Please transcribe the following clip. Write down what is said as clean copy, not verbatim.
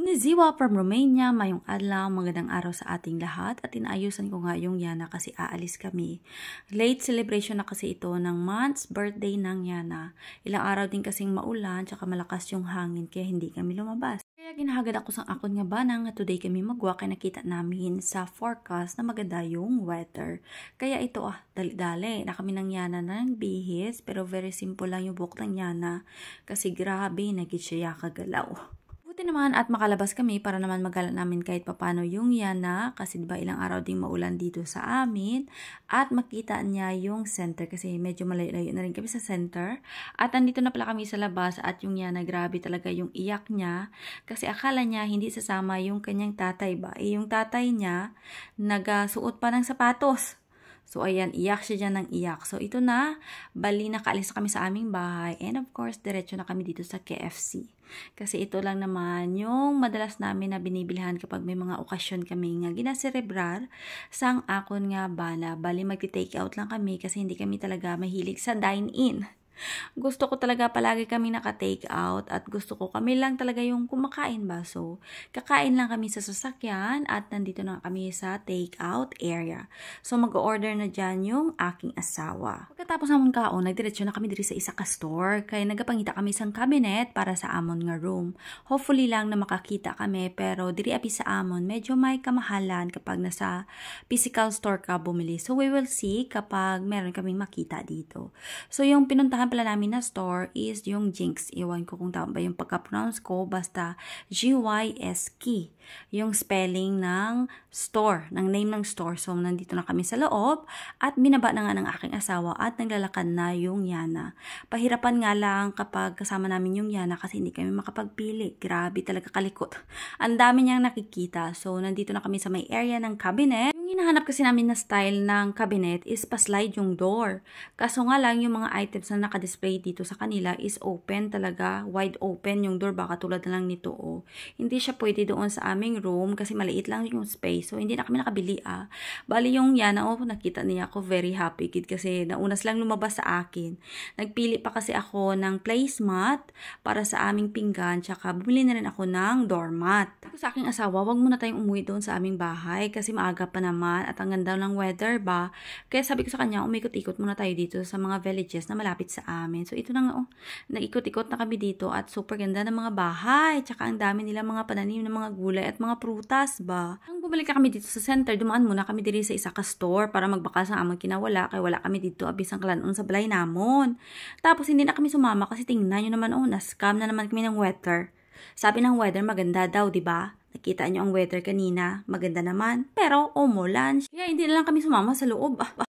Konnichiwa from Romania, mayong adlaw, magandang araw sa ating lahat at inaayusan ko nga yung Yana kasi aalis kami. Late celebration na kasi ito ng month's birthday ng Yana. Ilang araw din kasing maulan tsaka malakas yung hangin kaya hindi kami lumabas. Kaya ginahagad ako sa akon nga ba nga today kami magwa kaya nakita namin sa forecast na maganda yung weather. Kaya ito dali-dali na kami ng Yana ng bihis pero very simple lang yung buhok ng Yana kasi grabe nagit siya kagalaw. Buti naman at makalabas kami para naman magala namin kahit papano yung Yana kasi diba ilang araw ding maulan dito sa amin at makita niya yung center kasi medyo malayo-layo na rin kami sa center at andito na pala kami sa labas at yung Yana grabe talaga yung iyak niya kasi akala niya hindi sasama yung kanyang tatay ba yung tatay niya nagasuot pa ng sapatos. So, ayan, iyak siya dyan ng iyak. So, ito na, bali nakaalis kami sa aming bahay. And of course, diretso na kami dito sa KFC. Kasi ito lang naman yung madalas namin na binibilhan kapag may mga okasyon kami nga ginaserebrar sang akon nga bana. Bali, magti-take out lang kami kasi hindi kami talaga mahilig sa dine-in. Gusto ko talaga palagi kami naka-take out at gusto ko kami lang talaga yung kumakain ba. So, kakain lang kami sa sasakyan at nandito na kami sa take out area. So, mag-order na dyan yung aking asawa. Pagkatapos namon kaon, nagdiretso na kami diri sa isa ka store kaya nagapangita kami sang cabinet para sa amon nga room. Hopefully lang na makakita kami pero diri api sa amon medyo may kamahalan kapag nasa physical store ka bumili. So, we will see kapag meron kaming makita dito. So, yung pinuntahan pala namin na store is yung Jinx. Iwan ko kung tama ba yung pagka-pronounce ko. Basta G-Y-S-K. Yung spelling ng store, ng name ng store. So, nandito na kami sa loob at binaba na nga ng aking asawa at naglalakad na yung Yana. Pahirapan nga lang kapag kasama namin yung Yana kasi hindi kami makapagpili. Grabe talaga kalikot. Ang dami niyang nakikita. So, nandito na kami sa may area ng cabinet. Yung hinahanap kasi namin na style ng cabinet is pa-slide yung door. Kaso nga lang yung mga items na naka-display dito sa kanila is open talaga. Wide open yung door. Baka tulad na lang nito. Oh. Hindi siya pwede doon sa aming room kasi maliit lang yung space. So, hindi na kami nakabili Bali yung Yana, nakita niya ako very happy kid kasi naunas lang lumabas sa akin. Nagpili pa kasi ako ng placemat para sa aming pinggan. Tsaka bumili na rin ako ng doormat. Sa aking asawa, wag muna tayong umuwi doon sa aming bahay kasi maaga pa naman at ang ganda ng weather ba. Kaya sabi ko sa kanya, umikot-ikot muna tayo dito sa mga villages na malapit sa amin. So ito na nga, nag-ikot-ikot na kami dito at super ganda ng mga bahay. Tsaka ang dami nila mga pananim ng mga gulay at mga prutas ba. Nang bumalik kami dito sa center, dumaan muna kami diri sa isa ka store para magbakal sa amang kinawala. Kaya wala kami dito abisang kalanon sa balay namon. Tapos hindi na kami sumama kasi tingnan nyo naman, na-scam na naman kami ng weather. Sabi ng weather maganda daw, di ba? Nakita nyo ang weather kanina, maganda naman. Pero umulan. Kaya hindi na lang kami sumama sa loob.